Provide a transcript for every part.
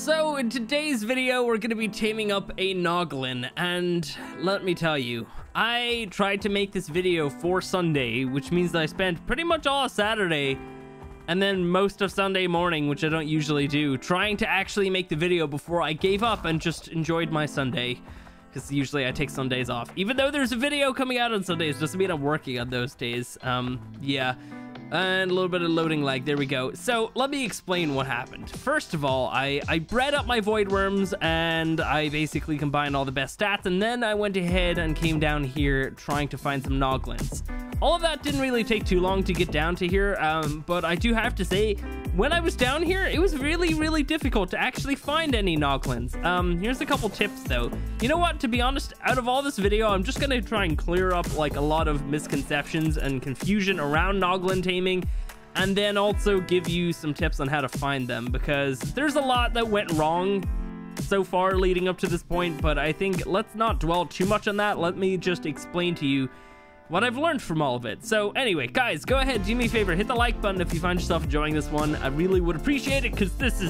So in today's video, we're going to be taming up a Noglin, and let me tell you, I tried to make this video for Sunday, which means that I spent pretty much all of Saturday and then most of Sunday morning, which I don't usually do, trying to actually make the video before I gave up and just enjoyed my Sunday, because usually I take Sundays off. Even though there's a video coming out on Sundays, doesn't mean I'm working on those days. Yeah. And a little bit of loading lag. There we go. So let me explain what happened. First of all, I bred up my void worms and I basically combined all the best stats, and then I went ahead and came down here trying to find some Noglins. All of that didn't really take too long to get down to here, but I do have to say, when I was down here, it was really difficult to actually find any Noglins. Here's a couple tips though. You know what, to be honest, out of all this video, I'm just gonna try and clear up like a lot of misconceptions and confusion around Noglin taming, and then also give you some tips on how to find them, because there's a lot that went wrong so far leading up to this point, but I think let's not dwell too much on that. Let me just explain to you what I've learned from all of it. So anyway, guys, go ahead, do me a favor, hit the like button if you find yourself enjoying this one. I really would appreciate it, because this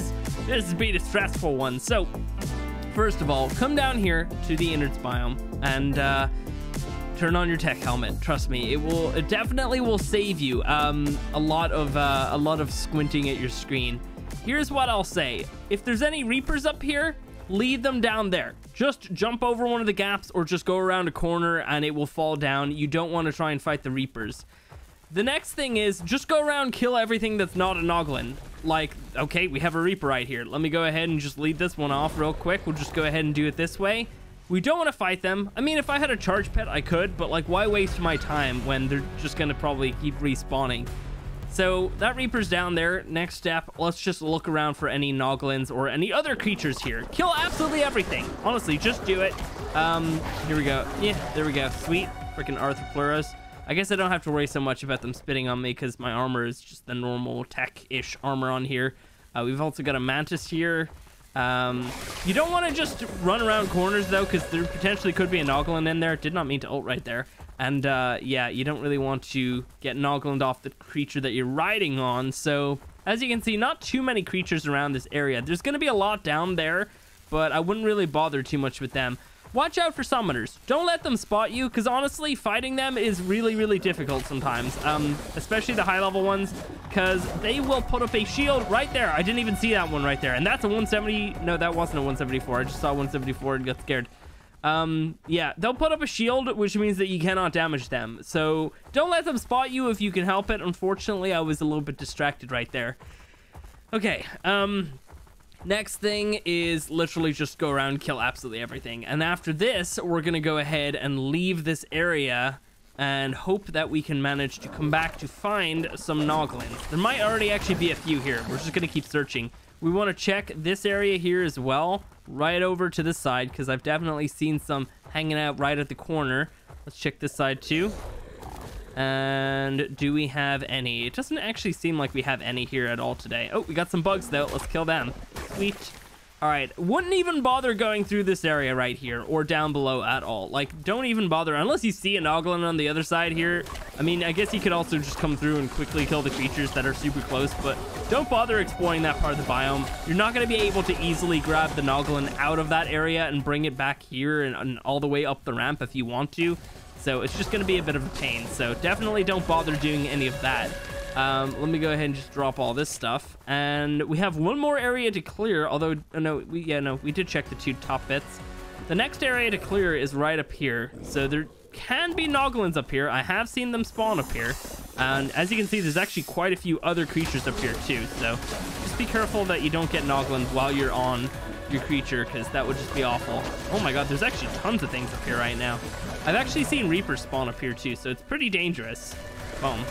has been a stressful one. So first of all, come down here to the innards biome and turn on your tech helmet. Trust me, it definitely will save you a lot of squinting at your screen. Here's what I'll say: if there's any reapers up here, leave them down there. Just jump over one of the gaps or just go around a corner and it will fall down. You don't want to try and fight the reapers. The next thing is just go around, kill everything that's not a Noglin. Like, okay, we have a reaper right here. Let me go ahead and just lead this one off real quick. We'll just go ahead and do it this way. We don't want to fight them. I mean, if I had a charge pet, I could, but like, why waste my time when they're just gonna probably keep respawning? So that reaper's down there. Next step, let's just look around for any Noglins or any other creatures here. Kill absolutely everything. Honestly, just do it. Here we go. Yeah, there we go. Sweet. Freaking Arthropleurus. I guess I don't have to worry so much about them spitting on me because my armor is just the normal tech-ish armor on here. We've also got a mantis here. You don't want to just run around corners though, because there potentially could be a Noglin in there. Did not mean to ult right there. And yeah, you don't really want to get Noglined off the creature that you're riding on. So as you can see, not too many creatures around this area. There's going to be a lot down there, but I wouldn't really bother too much with them. Watch out for summoners. Don't let them spot you, because honestly, fighting them is really difficult sometimes, especially the high level ones, because they will put up a shield right there. I didn't even see that one right there, and that's a 170. No, that wasn't a 174. I just saw 174 and got scared. Yeah, they'll put up a shield, which means that you cannot damage them. So don't let them spot you if you can help it. Unfortunately, I was a little bit distracted right there. Okay, next thing is literally just go around and kill absolutely everything. And after this, we're going to go ahead and leave this area and hope that we can manage to come back to find some Noglins. There might already actually be a few here. We're just going to keep searching. We want to check this area here as well, right over to this side, because I've definitely seen some hanging out right at the corner. Let's check this side too. And do we have any? It doesn't actually seem like we have any here at all today. Oh, we got some bugs though. Let's kill them. Sweet. All right, wouldn't even bother going through this area right here or down below at all. Like, don't even bother unless you see a Noglin on the other side here. I mean, I guess you could also just come through and quickly kill the creatures that are super close, but don't bother exploring that part of the biome. You're not going to be able to easily grab the Noglin out of that area and bring it back here and all the way up the ramp if you want to. So it's just going to be a bit of a pain. So definitely don't bother doing any of that. Let me go ahead and just drop all this stuff, and we have one more area to clear, although we did check the two top bits. The next area to clear is right up here, so there can be Noglins up here. I have seen them spawn up here, and as you can see, there's actually quite a few other creatures up here too, so just be careful that you don't get Noglins while you're on your creature, because that would just be awful. Oh my god, there's actually tons of things up here right now. I've actually seen reapers spawn up here too, so it's pretty dangerous. Boom.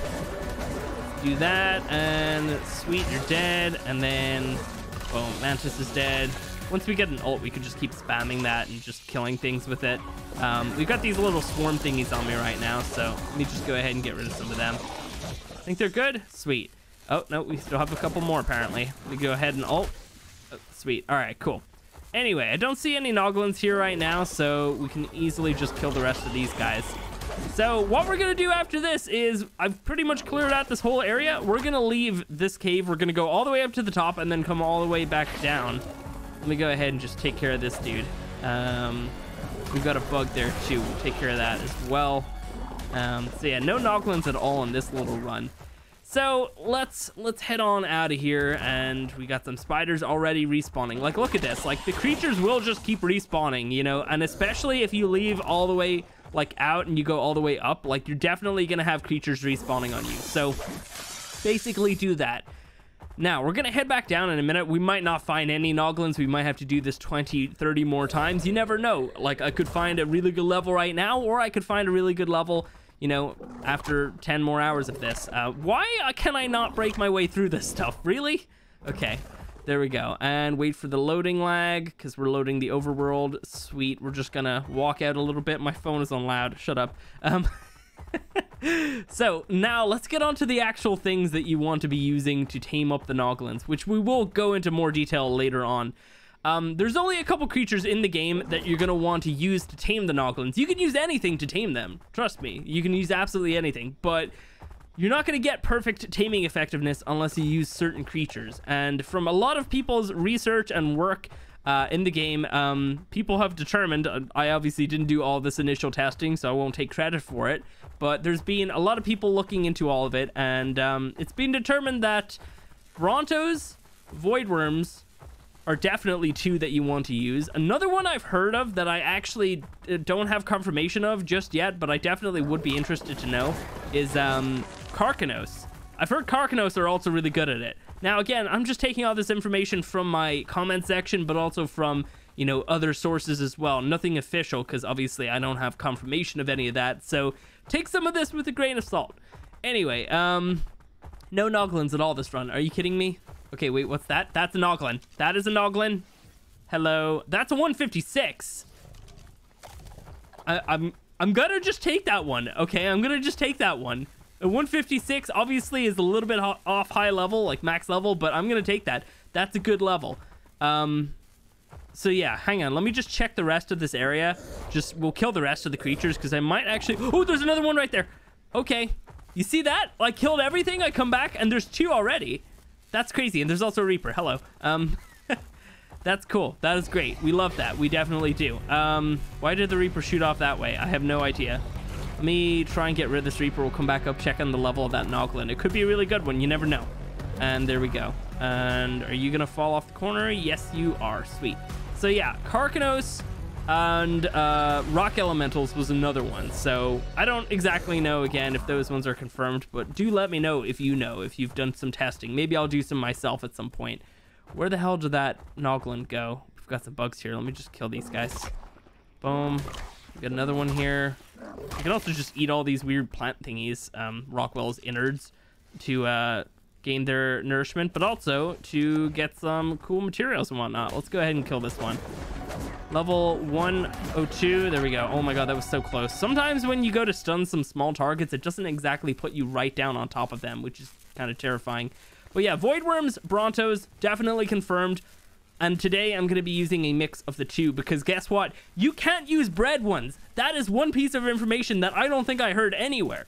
Do that, and sweet, you're dead, and then boom, mantis is dead. Once we get an ult, we could just keep spamming that and just killing things with it. We've got these little swarm thingies on me right now, so let me just go ahead and get rid of some of them. I think they're good. Sweet. Oh no, we still have a couple more apparently. Let me go ahead and ult. Oh, sweet. All right, cool. Anyway, I don't see any Noglins here right now, so we can easily just kill the rest of these guys. So what we're gonna do after this is, I've pretty much cleared out this whole area. We're gonna leave this cave. We're gonna go all the way up to the top and then come all the way back down. Let me go ahead and just take care of this dude. We've got a bug there too. We'll take care of that as well. So yeah, no Noglins at all in this little run. So let's head on out of here, and we got some spiders already respawning. Like, look at this. Like, the creatures will just keep respawning, you know, and especially if you leave all the way like out and you go all the way up, like, you're definitely gonna have creatures respawning on you. So basically do that. Now we're gonna head back down in a minute. We might not find any Noglins. We might have to do this 20-30 more times. You never know. Like, I could find a really good level right now, or I could find a really good level, you know, after 10 more hours of this. Why can I not break my way through this stuff? Really? Okay, there we go. And wait for the loading lag, because we're loading the overworld. Sweet. We're just gonna walk out a little bit. My phone is on loud. Shut up. So now let's get on to the actual things that you want to be using to tame up the Noglins, which we will go into more detail later on. There's only a couple creatures in the game that you're going to want to use to tame the Noglins. You can use anything to tame them. Trust me, you can use absolutely anything, but you're not going to get perfect taming effectiveness unless you use certain creatures. And from a lot of people's research and work in the game, people have determined, I obviously didn't do all this initial testing, so I won't take credit for it, but there's been a lot of people looking into all of it, and it's been determined that Brontos, Voidworms, are definitely two that you want to use. Another one I've heard of that I actually don't have confirmation of just yet, but I definitely would be interested to know, is Karkanos. I've heard Karkanos are also really good at it. Now, again, I'm just taking all this information from my comment section, but also from, you know, other sources as well. Nothing official, because obviously I don't have confirmation of any of that, so take some of this with a grain of salt. Anyway, no Noglins at all this run. Are you kidding me? Okay, wait, what's that? That's a Noglin. That is a Noglin. Hello. That's a 156. I'm gonna just take that one. Okay, I'm gonna just take that one. A 156 obviously is a little bit off high level, like max level, but I'm gonna take that. That's a good level. So yeah, hang on. Let me just check the rest of this area. We'll kill the rest of the creatures, because I might actually... Oh, there's another one right there. Okay. You see that? I killed everything. I come back, and there's two already. That's crazy. And there's also a Reaper. Hello. That's cool. That is great. We love that. We definitely do. Why did the Reaper shoot off that way? I have no idea. Let me try and get rid of this Reaper. We'll come back up, check on the level of that Noglin. It could be a really good one. You never know. And there we go. And are you going to fall off the corner? Yes, you are. Sweet. So yeah, Karkanos and Rock Elementals was another one. So I don't exactly know, again, if those ones are confirmed, but do let me know if you know, if you've done some testing. Maybe I'll do some myself at some point. Where the hell did that Noglin go? We've got some bugs here. Let me just kill these guys. Boom. We got another one here. You can also just eat all these weird plant thingies, Rockwell's innards, to gain their nourishment, but also to get some cool materials and whatnot. Let's go ahead and kill this one. Level 102. There we go. Oh my god, that was so close. Sometimes when you go to stun some small targets, it doesn't exactly put you right down on top of them, which is kind of terrifying. But yeah, Voidworms, Brontos, definitely confirmed. And today I'm going to be using a mix of the two, because guess what? You can't use bred ones. That is one piece of information that I don't think I heard anywhere.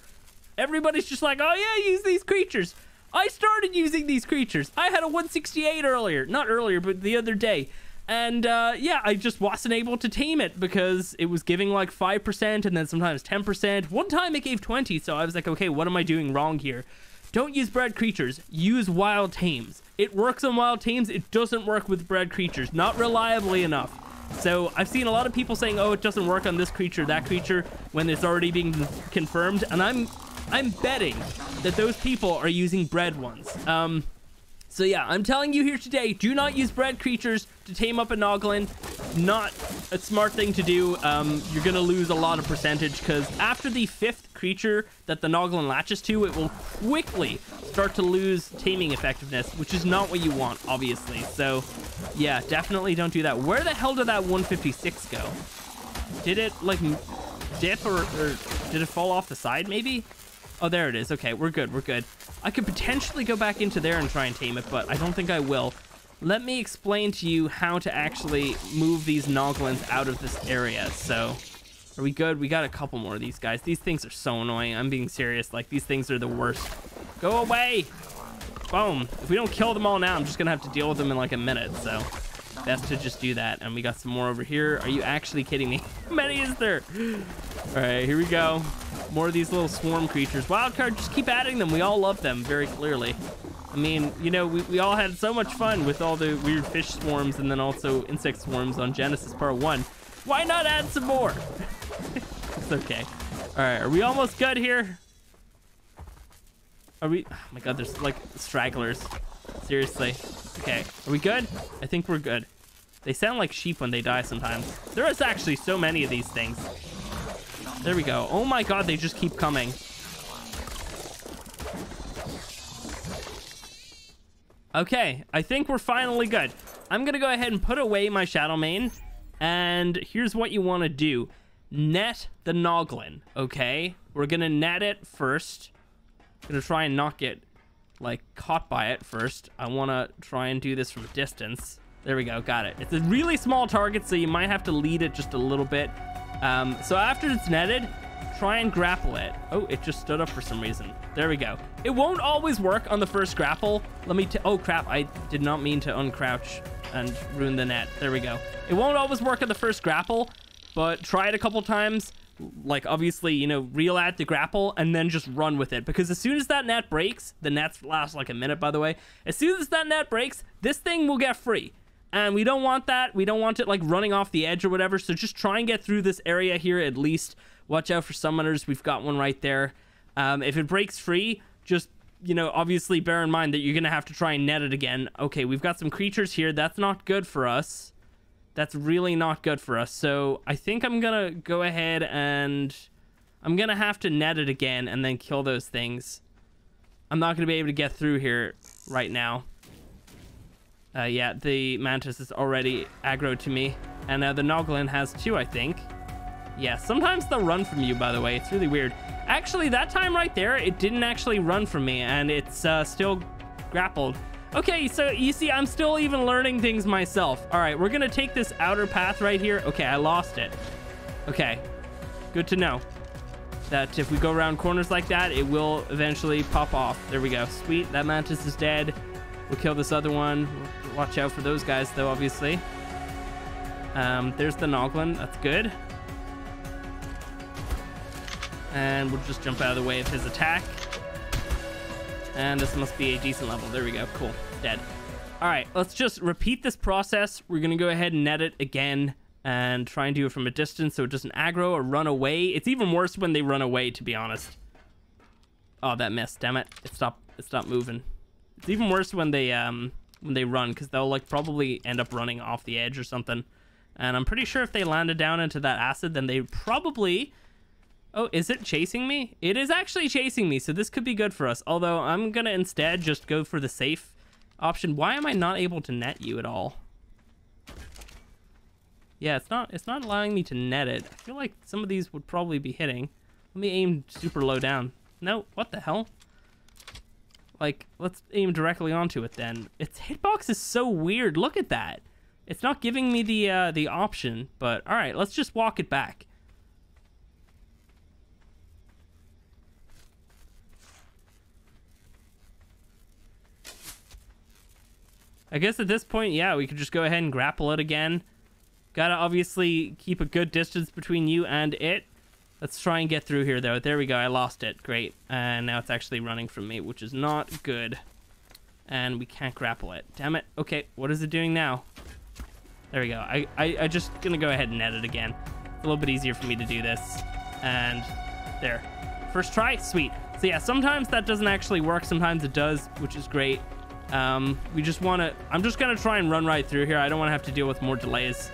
Everybody's just like, oh yeah, use these creatures. I started using these creatures. I had a 168 earlier. Not earlier, but the other day. And yeah, I just wasn't able to tame it because it was giving like 5% and then sometimes 10%. One time it gave 20, so I was like, okay, what am I doing wrong here? Don't use bred creatures. Use wild tames. It works on wild tames. It doesn't work with bred creatures. Not reliably enough. So I've seen a lot of people saying, oh, it doesn't work on this creature, that creature, when it's already being confirmed. And I'm betting that those people are using bred ones. So yeah, I'm telling you here today, do not use bred creatures to tame up a Noglin. Not a smart thing to do. You're gonna lose a lot of percentage, because after the 5th creature that the Noglin latches to, it will quickly start to lose taming effectiveness, which is not what you want, obviously. So yeah, definitely don't do that. Where the hell did that 156 go? Did it like dip or did it fall off the side maybe? Oh, there it is. Okay, we're good. We're good. I could potentially go back into there and try and tame it, but I don't think I will. Let me explain to you how to actually move these Noglins out of this area. So, are we good? We got a couple more of these guys. These things are so annoying. I'm being serious. Like, these things are the worst. Go away! Boom. If we don't kill them all now, I'm just gonna have to deal with them in like a minute, so best to just do that. And we got some more over here. Are you actually kidding me? How many is there? All right, here we go. More of these little swarm creatures. Wildcard, just keep adding them. We all love them very clearly. I mean, you know, we all had so much fun with all the weird fish swarms and then also insect swarms on Genesis Part 1. Why not add some more? It's okay. All right, are we almost good here? Are we? Oh my God, there's like stragglers. Seriously. Okay, are we good? I think we're good. They sound like sheep when they die sometimes. There is actually so many of these things. There we go. Oh my God, they just keep coming. Okay, I think we're finally good. I'm gonna go ahead and put away my Shadowmane, and here's what you want to do. Net the Noglin, okay? We're gonna net it first. Gonna try and not get like caught by it first. I want to try and do this from a distance. There we go, got it. It's a really small target, so you might have to lead it just a little bit. So after it's netted, try and grapple it. Oh, it just stood up for some reason. There we go. It won't always work on the first grapple. Let me oh crap, I did not mean to uncrouch and ruin the net. There we go. It won't always work on the first grapple, but try it a couple times. Like, obviously, you know, reel at the grapple and then just run with it, because as soon as that net breaks, the nets last like a minute, by the way. As soon as that net breaks, this thing will get free, and we don't want that. We don't want it like running off the edge or whatever. So just try and get through this area here at least. Watch out for summoners. We've got one right there. If it breaks free, just, you know, obviously bear in mind that you're gonna have to try and net it again. Okay, we've got some creatures here. That's not good for us. That's really not good for us. So I think I'm gonna go ahead and I'm gonna have to net it again and then kill those things. I'm not gonna be able to get through here right now. Yeah, the mantis is already aggroed to me, and the Noglin has two, I think. Yeah, sometimes they'll run from you, by the way. It's really weird. Actually, that time right there, it didn't actually run from me, and it's still grappled. Okay, so you see, I'm still even learning things myself. All right, we're gonna take this outer path right here. Okay, I lost it. Okay, good to know that if we go around corners like that, it will eventually pop off. There we go. Sweet, that mantis is dead. We'll kill this other one. Watch out for those guys, though, obviously. There's the Noglin. That's good. And we'll just jump out of the way of his attack. And this must be a decent level. There we go. Cool. Dead. All right, let's just repeat this process. We're going to go ahead and net it again and try and do it from a distance so it doesn't aggro or run away. It's even worse when they run away, to be honest. Oh, that missed. Damn it. It stopped moving. It's even worse when they run, because they'll like probably end up running off the edge or something. And I'm pretty sure if they landed down into that acid, then they probably... Oh, is it chasing me? It is actually chasing me, so this could be good for us. Although I'm gonna instead just go for the safe option. Why am I not able to net you at all? Yeah, it's not allowing me to net it. I feel like some of these would probably be hitting. Let me aim super low down. No, what the hell? Like, let's aim directly onto it then. Its hitbox is so weird. Look at that. It's not giving me the option, but all right, let's just walk it back. I guess at this point, yeah, we could just go ahead and grapple it again. Gotta obviously keep a good distance between you and it. Let's try and get through here, though. There we go. I lost it. Great. And now it's actually running from me, which is not good. And we can't grapple it. Damn it. Okay, what is it doing now? There we go. I just gonna go ahead and net it again. It's a little bit easier for me to do this. And there. First try? Sweet. So yeah, sometimes that doesn't actually work. Sometimes it does, which is great. We just want to... I'm just going to try and run right through here. I don't want to have to deal with more delays.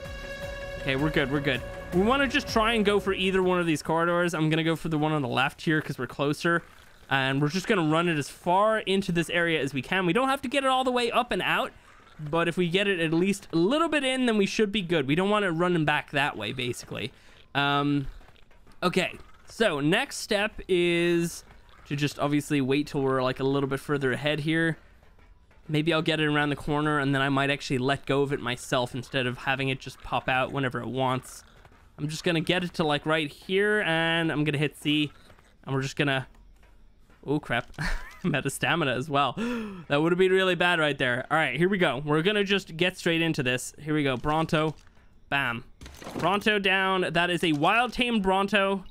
Okay, we're good. We're good. We want to just try and go for either one of these corridors. I'm going to go for the one on the left here because we're closer. And we're just going to run it as far into this area as we can. We don't have to get it all the way up and out. But if we get it at least a little bit in, then we should be good. We don't want it running back that way, basically. Okay, so next step is to just obviously wait till we're like a little bit further ahead here. Maybe I'll get it around the corner, and then I might actually let go of it myself instead of having it just pop out whenever it wants. I'm just going to get it to, like, right here, and I'm going to hit C, and we're just going to... Oh, crap. I'm out of stamina as well. That would have been really bad right there. All right, here we go. We're gonna just get straight into this. Here we go. Bronto. Bam. Bronto down. That is a wild tamed Bronto.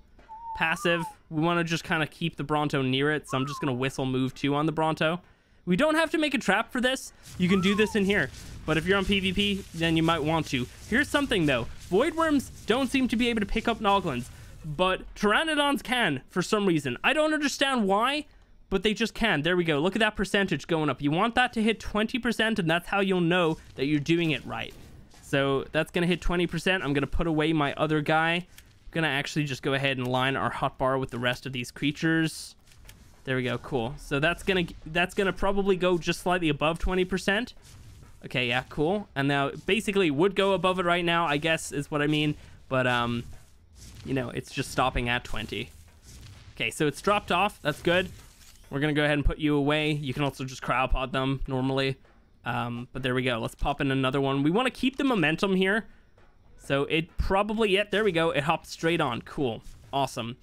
Passive. We want to just kind of keep the Bronto near it, so I'm just gonna whistle move 2 on the Bronto. We don't have to make a trap for this. You can do this in here, but if you're on PvP, then you might want to. Here's something though. Void worms don't seem to be able to pick up Noglins, but Pteranodons can for some reason. I don't understand why, but they just can. There we go. Look at that percentage going up. You want that to hit 20%, and that's how you'll know that you're doing it right. So that's going to hit 20%. I'm going to put away my other guy. I'm going to actually just go ahead and line our hotbar with the rest of these creatures. There we go. Cool. So that's gonna probably go just slightly above 20%. Okay, yeah, cool. And now basically would go above it right now, I guess is what I mean. But you know, it's just stopping at 20. Okay, so it's dropped off. That's good. We're gonna go ahead and put you away. You can also just cryopod them normally. But there we go. Let's pop in another one. We want to keep the momentum here. So it probably, yeah, there we go. It hopped straight on. Cool. Awesome.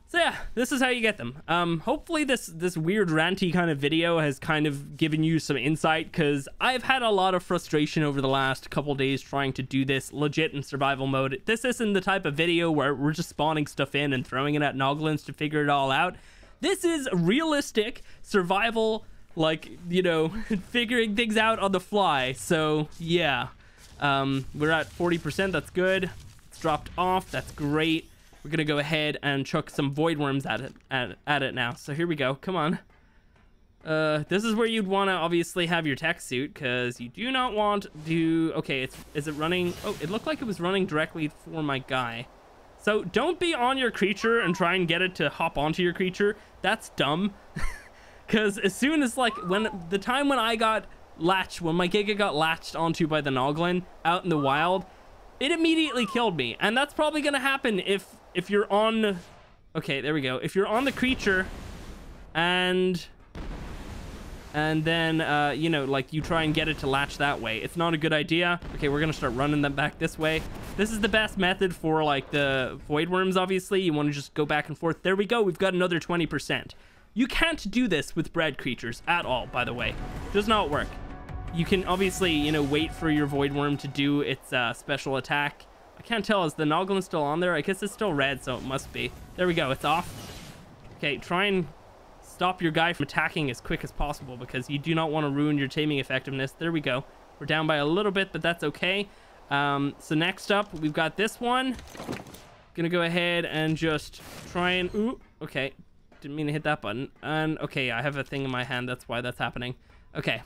So yeah, this is how you get them. Hopefully this weird ranty kind of video has kind of given you some insight, because I've had a lot of frustration over the last couple days trying to do this legit in survival mode. This isn't the type of video where we're just spawning stuff in and throwing it at Noglins to figure it all out. This is realistic survival, like, you know, figuring things out on the fly. So yeah, we're at 40%. That's good. It's dropped off. That's great. We're gonna go ahead and chuck some void worms at it now. So here we go. Come on. This is where you'd want to obviously have your tech suit, because you do not want to. Okay, is it running? Oh, it looked like it was running directly for my guy. So don't be on your creature and try and get it to hop onto your creature. That's dumb. Because as soon as, like, when I got latched, when my Giga got latched onto by the Noglin out in the wild, it immediately killed me. And that's probably gonna happen if you're on. Okay, there we go. If you're on the creature and then you know, like, you try and get it to latch that way, it's not a good idea. Okay, we're gonna start running them back this way. This is the best method for, like, the void worms. Obviously you want to just go back and forth. There we go. We've got another 20%. You can't do this with bred creatures at all, by the way. Does not work. You can obviously, you know, wait for your void worm to do its special attack. I can't tell, is the Noglin still on there? I guess it's still red, so it must be. There we go, it's off. Okay, try and stop your guy from attacking as quick as possible, because you do not want to ruin your taming effectiveness. There we go. We're down by a little bit, but that's okay. So next up, we've got this one. Gonna go ahead and just try and... Ooh, okay. Didn't mean to hit that button. And okay, I have a thing in my hand. That's why that's happening. Okay.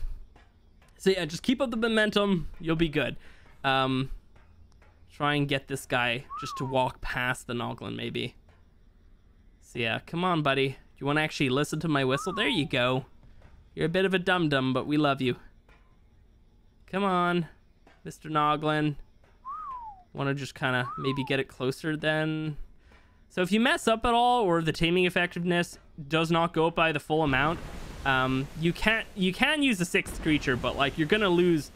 So yeah, just keep up the momentum. You'll be good. Try and get this guy just to walk past the Noglin, maybe. So yeah, come on, buddy. Do you want to actually listen to my whistle? There you go. You're a bit of a dum-dum, but we love you. Come on, Mr. Noglin. Want to just kind of maybe get it closer then. So if you mess up at all, or the taming effectiveness does not go up by the full amount, you can use a 6th creature, but, like, you're gonna lose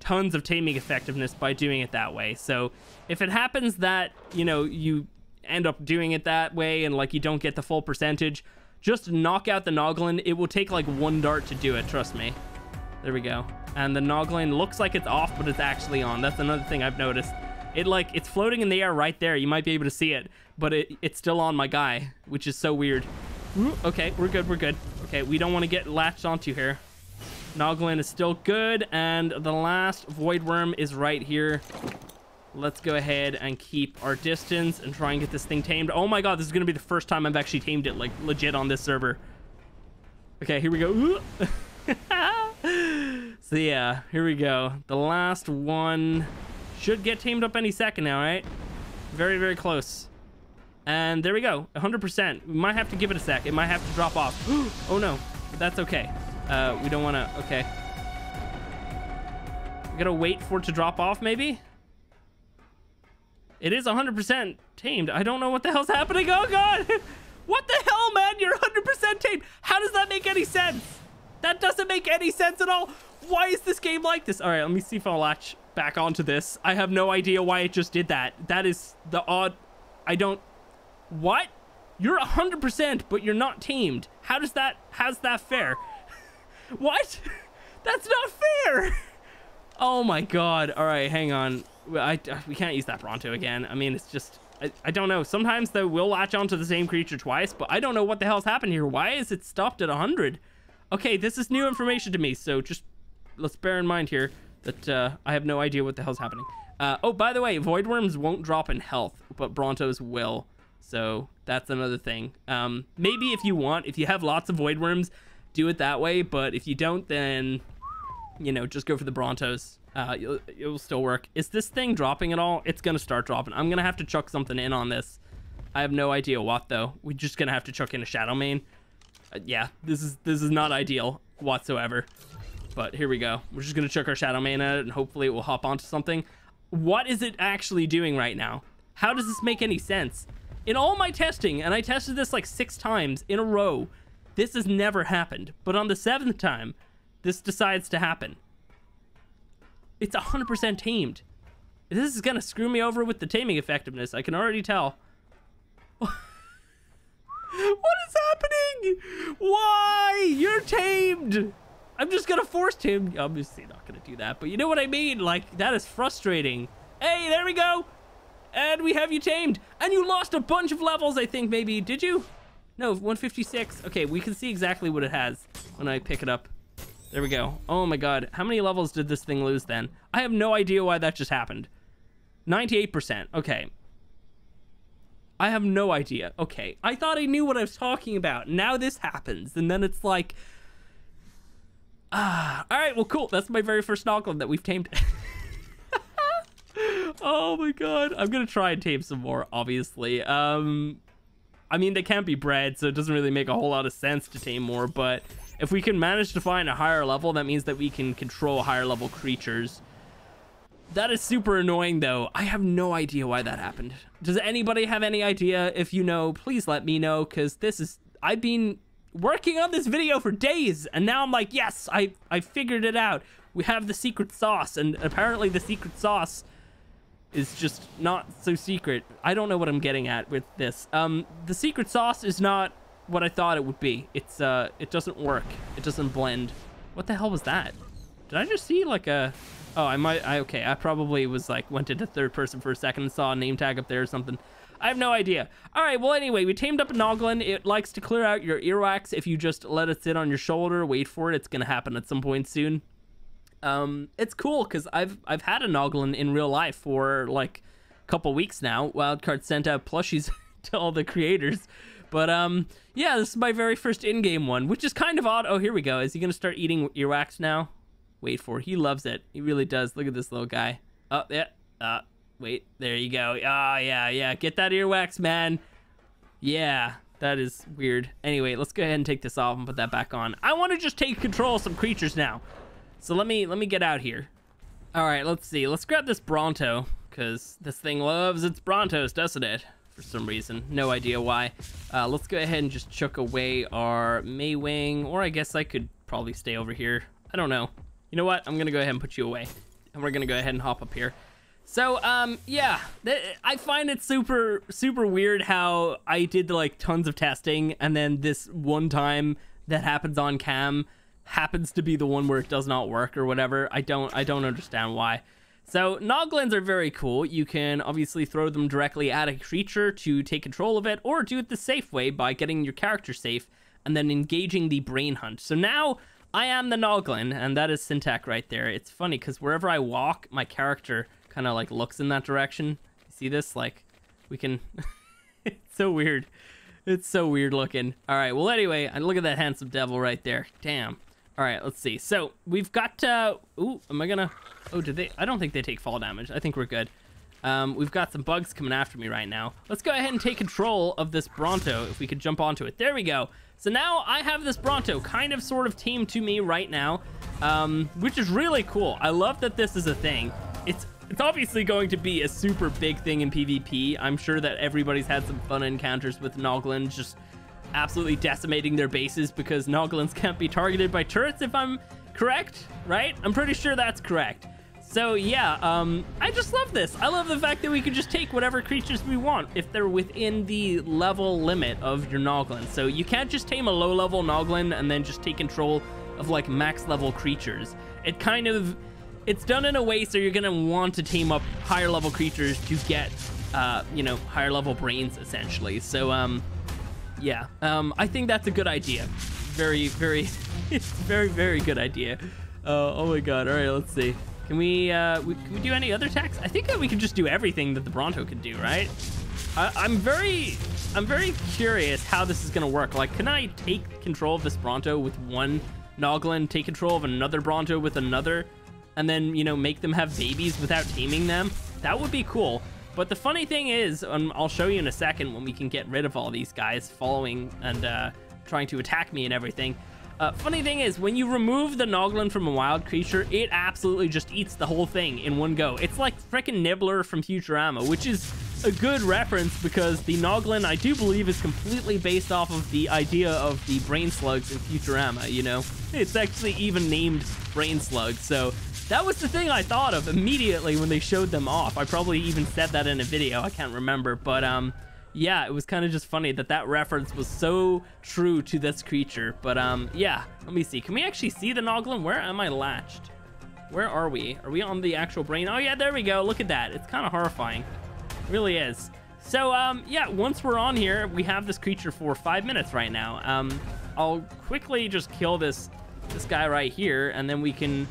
tons of taming effectiveness by doing it that way. So if it happens that, you know, you end up doing it that way and, like, you don't get the full percentage, just knock out the Noglin. It will take like 1 dart to do it, trust me. There we go. And the Noglin looks like it's off, but it's actually on. That's another thing I've noticed. It's floating in the air right there. You might be able to see it, but it's still on my guy, which is so weird. Ooh, okay, we're good, we're good. Okay, we don't want to get latched onto here. Noglin is still good, and the last void worm is right here. Let's go ahead and keep our distance and try and get this thing tamed. Oh my god, this is gonna be the first time I've actually tamed it, like, legit on this server. Okay, here we go. So yeah, here we go. The last one should get tamed up any second now, right? Very, very close. And there we go, 100%. We might have to give it a sec. It might have to drop off. Oh no, but that's okay. We don't want to. Okay, we gotta wait for it to drop off. Maybe it is 100% tamed. I don't know what the hell's happening. Oh god. What the hell, man? You're 100% tamed. How does that make any sense? That doesn't make any sense at all. Why is this game like this? All right, let me see if I'll latch back onto this. I have no idea why it just did that. That is the odd. I don't. What? You're 100%, but you're not tamed. How's that fair? What? That's not fair. Oh my god. All right, hang on. We can't use that Bronto again. I mean, it's just, I don't know. Sometimes they will latch onto the same creature twice, but I don't know what the hell's happened here. Why is it stopped at 100? Okay, this is new information to me, so just let's bear in mind here that I have no idea what the hell's happening. Oh, by the way, Void Worms won't drop in health, but Brontos will. So that's another thing. Maybe if you want, if you have lots of Void Worms, do it that way. But if you don't, then, you know, just go for the Brontos. It will still work. Is this thing dropping at all? It's going to start dropping. I'm going to have to chuck something in on this. I have no idea what, though. We're just going to have to chuck in a Shadowmane. Yeah, this is not ideal whatsoever. But here we go. We're just going to chuck our Shadowmane at it, and hopefully it will hop onto something. What is it actually doing right now? How does this make any sense? In all my testing, and I tested this like 6 times in a row, this has never happened. But on the 7th time, this decides to happen. It's 100% tamed. This is gonna screw me over with the taming effectiveness. I can already tell. What is happening? Why? You're tamed. I'm just gonna force tame. Obviously not gonna do that, but you know what I mean? Like, that is frustrating. Hey, there we go. And we have you tamed. And you lost a bunch of levels, I think, maybe. Did you? No, 156. Okay, we can see exactly what it has when I pick it up. There we go. Oh my god. How many levels did this thing lose then? I have no idea why that just happened. 98%. Okay. I have no idea. Okay. I thought I knew what I was talking about. Now this happens. And then it's like... Alright, well, cool. That's my very first Noglin that we've tamed. Oh my god. I'm gonna try and tame some more, obviously. I mean, they can't be bred, so it doesn't really make a whole lot of sense to tame more, but if we can manage to find a higher level, that means that we can control higher level creatures. That is super annoying, though. I have no idea why that happened. Does anybody have any idea? If you know, please let me know, because this is... I've been working on this video for days, and now I'm like, yes, I figured it out. We have the secret sauce, and apparently the secret sauce is just not so secret. I don't know what I'm getting at with this. The secret sauce is not what I thought it would be. It's it doesn't work. It doesn't blend. What the hell was that? Did I just see like a... Oh, okay, I probably was like, went into third person for a second and saw a name tag up there or something. I have no idea. All right, well, anyway, we tamed up a Noglin. It likes to clear out your earwax if you just let it sit on your shoulder. Wait for it. It's gonna happen at some point soon. It's cool because I've had a Noglin in real life for like a couple weeks now. Wildcard sent out plushies to all the creators, but yeah, this is my very first in-game one, which is kind of odd. Oh, here we go. Is he gonna start eating earwax now? Wait for it. He loves it. He really does. Look at this little guy. Oh yeah. Wait, there you go. Ah, yeah. Get that earwax, man. Yeah, that is weird. Anyway, let's go ahead and take this off and put that back on. I want to just take control of some creatures now. So let me get out here. All right, let's see. Let's grab this Bronto, because this thing loves its Brontos, doesn't it? For some reason. No idea why. Let's go ahead and just chuck away our Maywing, or I guess I could probably stay over here. I don't know. You know what? I'm going to go ahead and put you away, and we're going to go ahead and hop up here. So, yeah, I find it super, super weird how I did like tons of testing, and then this one time that happens on cam happens to be the one where it does not work or whatever. I don't understand why. So Noglins are very cool. You can obviously throw them directly at a creature to take control of it, or do it the safe way by getting your character safe and then engaging the brain hunt. So now I am the Noglin, and that is Syntac right there. It's funny because wherever I walk, my character kind of like looks in that direction. You see this? Like, we can... It's so weird. It's so weird looking. All right, well, anyway, look at that handsome devil right there. Damn. All right, let's see. So we've got... Ooh, am I gonna... Oh, did they... I don't think they take fall damage. I think we're good. We've got some bugs coming after me right now. Let's go ahead and take control of this Bronto, if we could jump onto it. There we go. So now I have this Bronto kind of sort of teamed to me right now, which is really cool. I love that this is a thing. It's obviously going to be a super big thing in PvP. I'm sure that everybody's had some fun encounters with Noglins just absolutely decimating their bases because Noglins can't be targeted by turrets, if I'm correct, right? I'm pretty sure that's correct. So yeah, I just love this. I love the fact that we can just take whatever creatures we want if they're within the level limit of your Noglin. So you can't just tame a low level Noglin and then just take control of like max level creatures. It's done in a way so you're gonna want to tame up higher level creatures to get, you know, higher level brains essentially. So yeah, I think that's a good idea. Very, very, it's very, very good idea. Oh my god! All right, let's see. Can we do any other attacks? I think that we could just do everything that the Bronto could do, right? I'm very curious how this is gonna work. Like, can I take control of this Bronto with one Noglin, take control of another Bronto with another, and then, you know, make them have babies without taming them? That would be cool. But the funny thing is, I'll show you in a second when we can get rid of all these guys following and trying to attack me and everything. Funny thing is, when you remove the Noglin from a wild creature, it absolutely just eats the whole thing in one go. It's like frickin' Nibbler from Futurama, which is a good reference because the Noglin, I do believe, is completely based off of the idea of the brain slugs in Futurama, you know? It's actually even named brain slugs, so that was the thing I thought of immediately when they showed them off. I probably even said that in a video, I can't remember, but yeah, it was kind of just funny that reference was so true to this creature. But yeah, let me see. Can we actually see the Noglin? Where am I latched? Where are we? Are we on the actual brain? Oh yeah, there we go. Look at that. It's kind of horrifying. It really is. So yeah, once we're on here, we have this creature for 5 minutes right now. I'll quickly just kill this guy right here, and then we can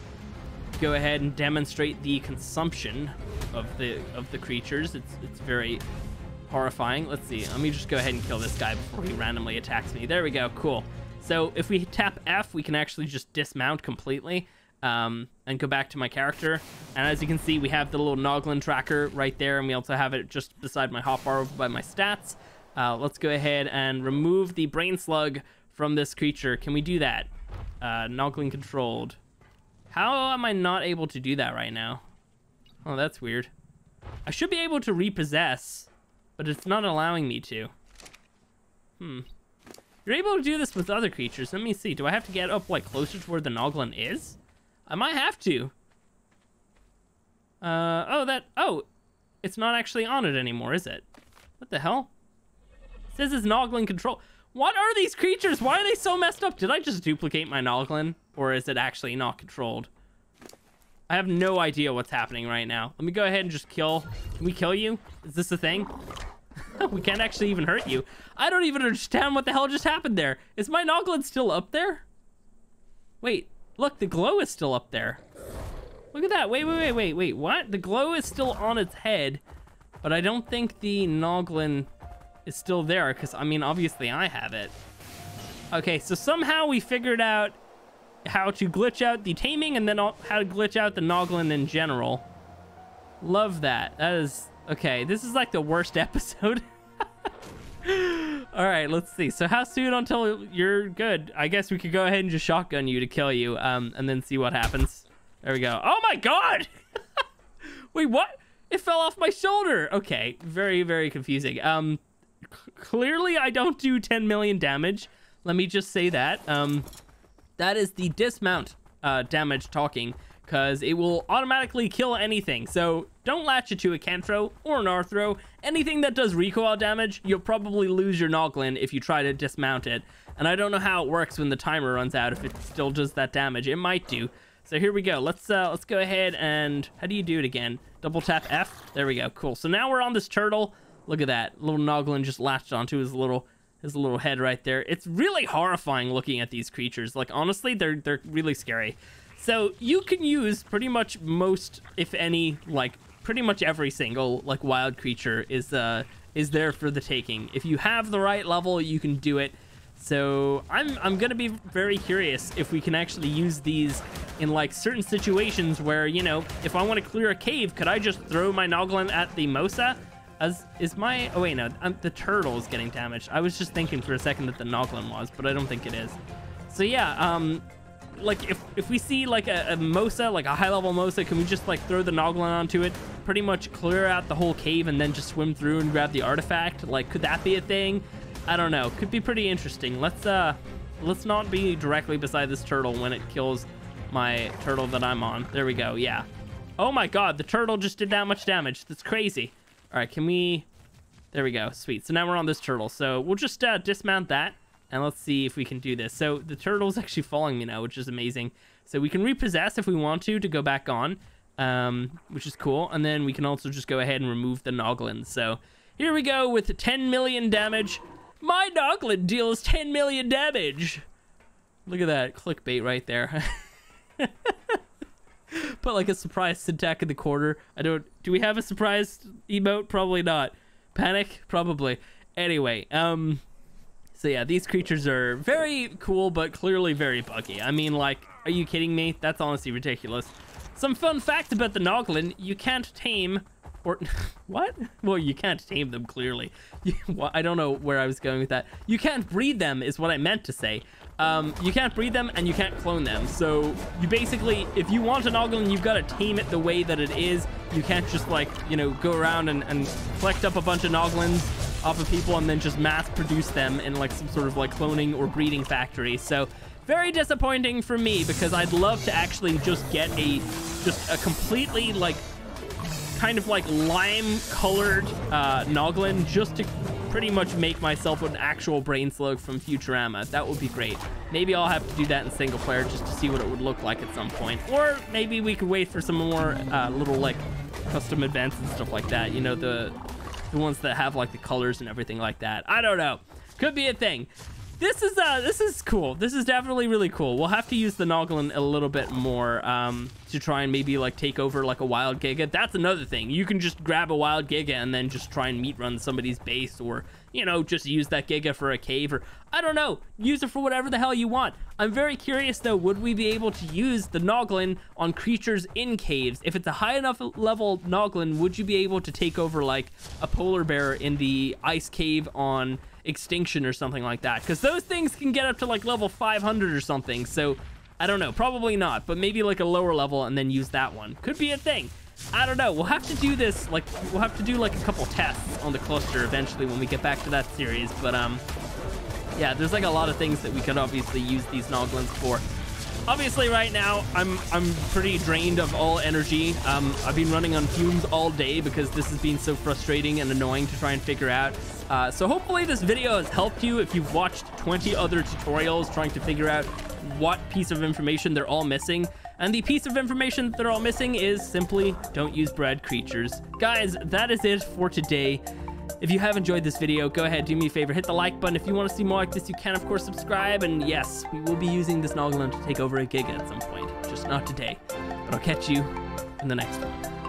go ahead and demonstrate the consumption of the creatures. It's very horrifying. Let's see. Let me just go ahead and kill this guy before he randomly attacks me. There we go. Cool. So if we tap F, we can actually just dismount completely and go back to my character. And as you can see, we have the little Noglin tracker right there, and we also have it just beside my hotbar over by my stats. Let's go ahead and remove the brain slug from this creature. Can we do that? Noglin controlled. How am I not able to do that right now? Oh, that's weird. I should be able to repossess, but it's not allowing me to. You're able to do this with other creatures. Let me see. Do I have to get up like closer to where the Noglin is? I might have to. Oh, it's not actually on it anymore, is it? What the hell? It says it's Noglin control. What are these creatures? Why are they so messed up? Did I just duplicate my Noglin? Or is it actually not controlled? I have no idea what's happening right now. Let me go ahead and just kill. Can we kill you? Is this a thing? We can't actually even hurt you. I don't even understand what the hell just happened there. Is my Noglin still up there? Wait, look, the glow is still up there. Look at that. Wait, what? The glow is still on its head, but I don't think the Noglin is still there because, I mean, obviously I have it. Okay, so somehow we figured out how to glitch out the taming and then how to glitch out the Noglin in general. Love that. That is... Okay, this is like the worst episode. All right, let's see. So how soon until you're good? I guess we could go ahead and just shotgun you to kill you, and then see what happens. There we go. Oh my god! Wait, what? It fell off my shoulder. Okay, very, very confusing. Clearly I don't do 10 million damage. Let me just say that. That is the dismount damage talking, because it will automatically kill anything. So don't latch it to a Cantro or an Arthro. Anything that does recoil damage, you'll probably lose your Noglin if you try to dismount it. And I don't know how it works when the timer runs out, if it still does that damage. It might do. So here we go. Let's go ahead and... How do you do it again? Double tap F. There we go. Cool. So now we're on this turtle. Look at that. Little Noglin just latched onto his little head right there. It's really horrifying looking at these creatures. Like, honestly, they're really scary. So you can use pretty much most, if any, like pretty much every single like wild creature is there for the taking. If you have the right level, you can do it. So I'm gonna be very curious if we can actually use these in like certain situations where, you know, if I want to clear a cave, could I just throw my Noglin at the Mosa? Oh wait, no, the turtle is getting damaged. I was just thinking for a second that the Noglin was, but I don't think it is. So yeah, like if we see like a Mosa, like a high level Mosa, can we just like throw the Noglin onto it, pretty much clear out the whole cave and then just swim through and grab the artifact? Like, could that be a thing? I don't know. Could be pretty interesting. Let's not be directly beside this turtle when it kills my turtle that I'm on. There we go. Yeah. Oh my god, the turtle just did that much damage. That's crazy. All right, can we... There we go. Sweet. So now we're on this turtle. So we'll just dismount that, and let's see if we can do this. So the turtle's actually following me now, which is amazing. So we can repossess if we want to go back on, which is cool. And then we can also just go ahead and remove the Noglin. So here we go with 10 million damage. My Noglin deals 10 million damage. Look at that clickbait right there. Put like a surprise Syntac in the corner. Do we have a surprise emote? Probably not. Panic? Probably. Anyway, so yeah, these creatures are very cool, but clearly very buggy. I mean, like, are you kidding me? That's honestly ridiculous. Some fun facts about the Noglin: you can't tame, or what? Well, you can't tame them, clearly. Well, I don't know where I was going with that. You can't breed them is what I meant to say. You can't breed them and you can't clone them. So you basically, if you want a Noglin, you've got to tame it the way that it is. You can't just, like, you know, go around and collect up a bunch of Noglins off of people and then just mass produce them in like some sort of like cloning or breeding factory. So very disappointing for me, because I'd love to actually just get a completely like kind of like lime colored Noglin, just to pretty much make myself an actual brain slug from Futurama. That would be great. Maybe I'll have to do that in single player just to see what it would look like at some point. Or maybe we could wait for some more little like custom events and stuff like that. You know, the ones that have like the colors and everything like that. I don't know. Could be a thing. This is cool. This is definitely really cool. We'll have to use the Noglin a little bit more to try and maybe like take over like a wild Giga. That's another thing. You can just grab a wild Giga and then just try and meat run somebody's base, or, you know, just use that Giga for a cave, or I don't know, use it for whatever the hell you want. I'm very curious though, would we be able to use the Noglin on creatures in caves? If it's a high enough level Noglin, would you be able to take over like a polar bear in the ice cave on Extinction or something like that? Because those things can get up to like level 500 or something. So I don't know, probably not, but maybe like a lower level and then use that one. Could be a thing. I don't know. We'll have to do this, like, we'll have to do like a couple tests on the cluster eventually when we get back to that series. But yeah, there's like a lot of things that we could obviously use these Noglins for. Obviously right now I'm pretty drained of all energy. I've been running on fumes all day because this has been so frustrating and annoying to try and figure out. So hopefully this video has helped you if you've watched 20 other tutorials trying to figure out what piece of information they're all missing. And the piece of information that they're all missing is simply don't use bred creatures. Guys, that is it for today. If you have enjoyed this video, go ahead, do me a favor, hit the like button. If you want to see more like this, you can, of course, subscribe. And yes, we will be using this Noglin to take over a Giga at some point. Just not today. But I'll catch you in the next one.